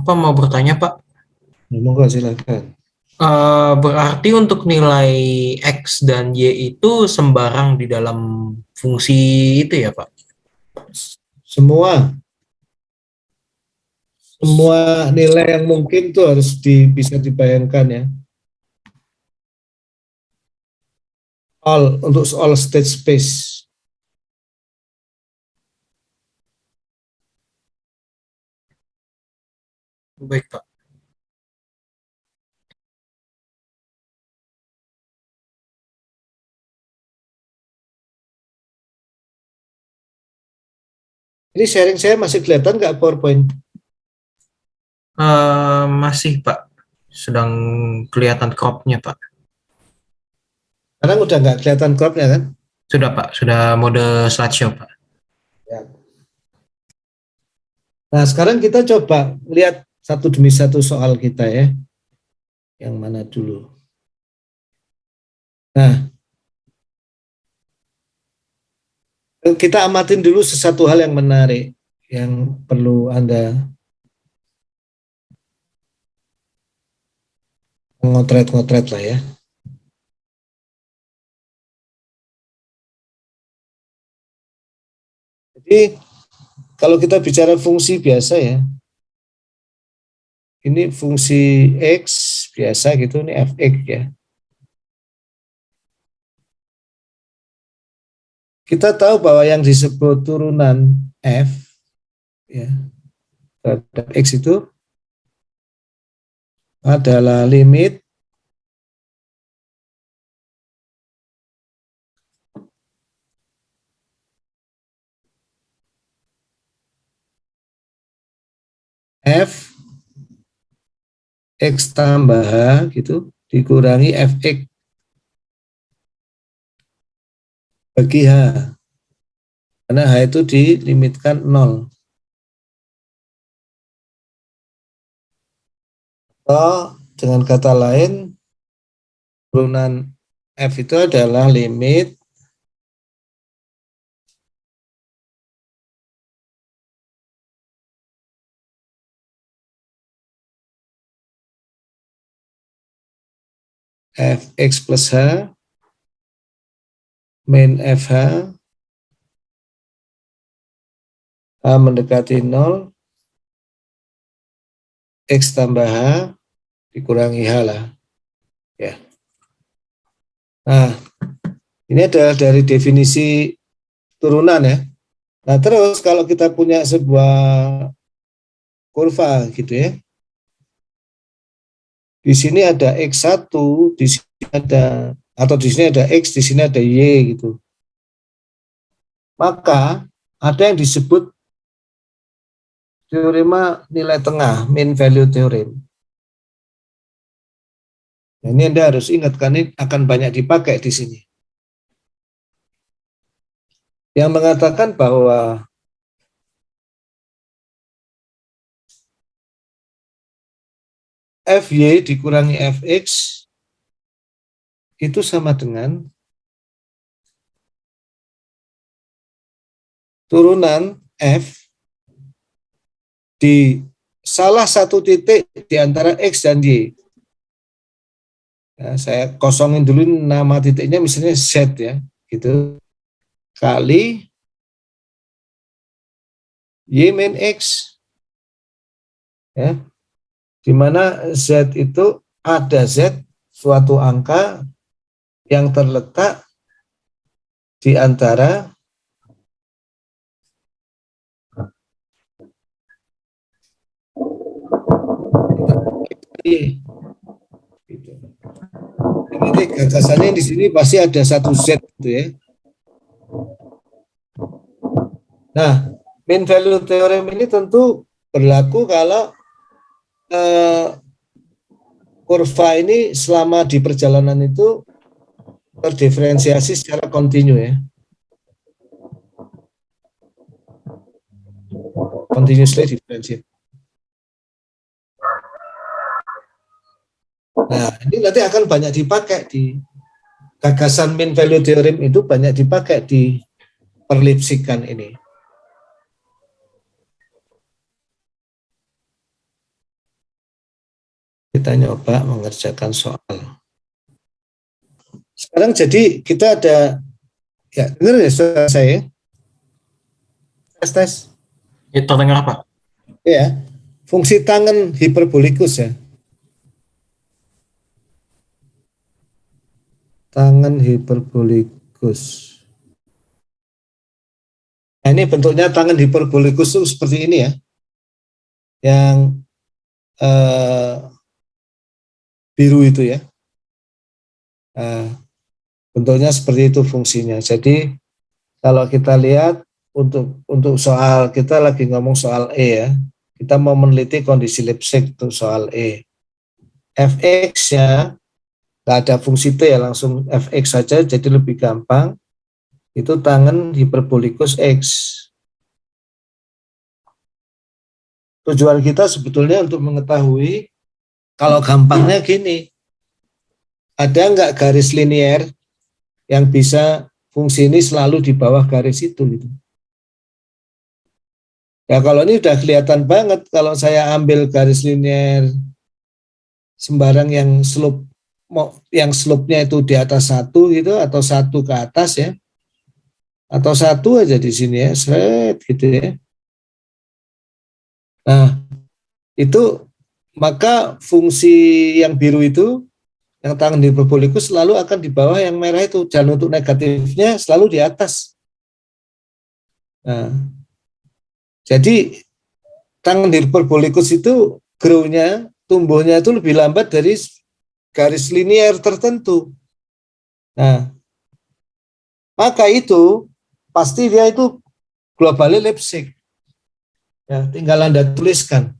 Maaf Pak, mau bertanya Pak. Monggo silakan. Berarti untuk nilai X dan Y itu sembarang di dalam fungsi itu ya Pak? Semua semua nilai yang mungkin tuh harus bisa dibayangkan ya. Untuk all state space. Baik Pak. Ini sharing saya masih kelihatan nggak PowerPoint? Masih Pak, sedang kelihatan cropnya Pak. Sekarang udah nggak kelihatan cropnya kan? Sudah Pak, sudah mode slideshow Pak. Ya. Nah sekarang kita coba lihat satu demi satu soal kita ya. Yang mana dulu? Nah, kita amatin dulu sesuatu hal yang menarik yang perlu Anda ngotret-ngotret lah ya. Jadi kalau kita bicara fungsi biasa ya, ini fungsi X biasa gitu, ini fx ya. Kita tahu bahwa yang disebut turunan f ya terhadap x itu adalah limit f x tambah h gitu dikurangi fx bagi h, karena h itu dilimitkan 0. Atau dengan kata lain, turunan f itu adalah limit fx plus h min fh h mendekati 0 x tambah h dikurangi h lah ya. Nah, ini adalah dari definisi turunan ya. Nah, terus kalau kita punya sebuah kurva gitu ya. Di sini ada X1, di sini ada, atau di sini ada X, di sini ada Y gitu. Maka ada yang disebut teorema nilai tengah, mean value theorem. Nah, ini Anda harus ingat, karena ini akan banyak dipakai di sini. Yang mengatakan bahwa Fy dikurangi Fx itu sama dengan turunan F di salah satu titik di antara X dan Y. Ya, saya kosongin dulu nama titiknya, misalnya Z ya, gitu, kali Y min X. Ya, di mana Z itu ada Z, suatu angka yang terletak di antara Y. Gitu. Ini gagasannya di sini pasti ada satu Z gitu ya. Nah, mean value theorem ini tentu berlaku kalau kurva ini selama di perjalanan itu terdiferensiasi secara kontinu ya. Continuously differentiate. Nah, ini nanti akan banyak dipakai di gagasan mean value theorem, itu banyak dipakai di perlipsikan ini. kita nyoba mengerjakan soal. Sekarang jadi kita ada, ya dengar ya suara saya? Tes. Ya, terdengar Pak. Ya, fungsi tangen hiperbolikus ya. Tangen hiperbolikus. Nah, ini bentuknya tangen hiperbolikus itu seperti ini ya. Yang biru itu ya. Nah, bentuknya seperti itu fungsinya. Jadi kalau kita lihat untuk soal, kita lagi ngomong soal E ya. Kita mau meneliti kondisi Lipschitz untuk soal E. Fx-nya nggak ada fungsi T ya, langsung Fx saja, jadi lebih gampang. Itu tangen hiperbolikus X. Tujuan kita sebetulnya untuk mengetahui, kalau gampangnya gini, ada nggak garis linier yang bisa fungsi ini selalu di bawah garis itu gitu. Ya kalau ini udah kelihatan banget, kalau saya ambil garis linier sembarang yang slope-nya itu di atas 1 gitu, atau 1 ke atas ya, atau 1 aja di sini ya, seret gitu ya. Nah, itu maka fungsi yang biru itu, yang tangen hiperbolikus selalu akan di bawah yang merah itu, dan untuk negatifnya selalu di atas. Nah, jadi tangen hiperbolikus itu grow-nya, tumbuhnya itu lebih lambat dari garis linier tertentu. Nah, maka itu pasti dia itu globalnya Lipschitz. Ya, tinggal Anda tuliskan.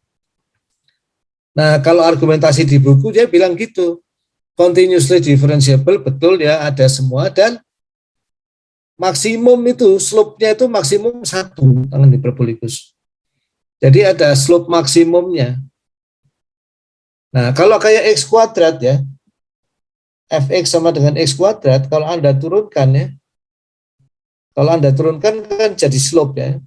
Nah, kalau argumentasi di buku dia bilang gitu. Continuously differentiable, betul ya, ada semua, dan maksimum itu, slope-nya itu maksimum 1 tangen hiperbolikus. Jadi ada slope maksimumnya. Nah, kalau kayak X kuadrat ya, Fx sama dengan X kuadrat, kalau Anda turunkan ya, kalau Anda turunkan kan jadi slope ya.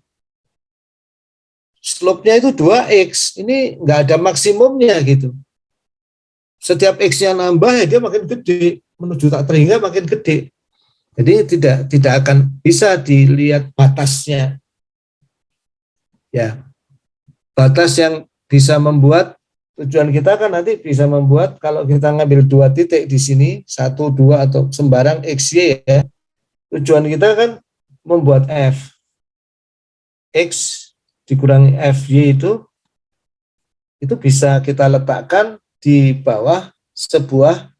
Slope-nya itu 2X, ini nggak ada maksimumnya gitu. Setiap X-nya nambah ya dia makin gede, menuju tak terhingga makin gede. Jadi tidak akan bisa dilihat batasnya. Ya, batas yang bisa membuat, tujuan kita kan nanti bisa membuat, kalau kita ngambil 2 titik di sini, 1, 2 atau sembarang XY ya, tujuan kita kan membuat F. X dikurangi FY itu bisa kita letakkan di bawah sebuah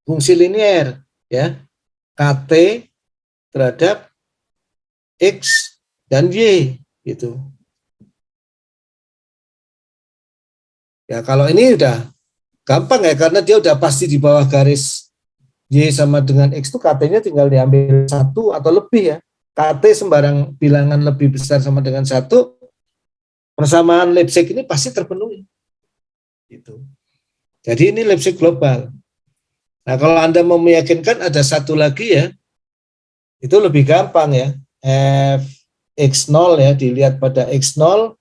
fungsi linier ya, KT terhadap X dan Y gitu. Ya kalau ini udah gampang ya, karena dia udah pasti di bawah garis Y sama dengan X itu, KT-nya tinggal diambil 1 atau lebih ya. KT sembarang bilangan lebih besar sama dengan 1, persamaan Lipschitz ini pasti terpenuhi. Gitu. Jadi ini Lipschitz global. Nah kalau Anda mau meyakinkan ada satu lagi ya, itu lebih gampang ya. X0 ya, dilihat pada X0,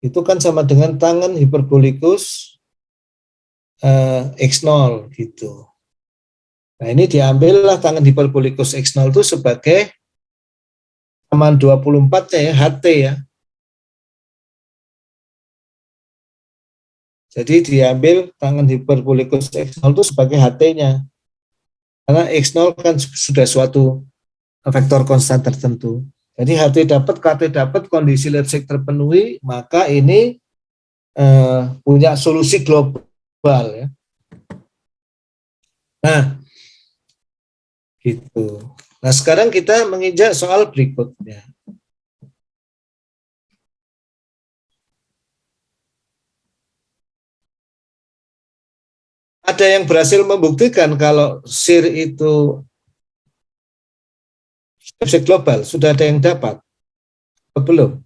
itu kan sama dengan tangen hiperbolikus X0 gitu. Nah ini diambillah tangen hiperbolikus X0 itu sebagai halaman 24-nya ya, HT ya. Jadi diambil tangen hiperbolikus X0 itu sebagai HT-nya. Karena X0 kan sudah suatu vektor konstan tertentu. Jadi HT dapat, KT dapat, kondisi Lipschitz terpenuhi, maka ini punya solusi global ya. Nah, gitu. Nah, sekarang kita menginjak soal berikutnya. Ada yang berhasil membuktikan kalau SIR itu Lipschitz global? Sudah ada yang dapat? Belum?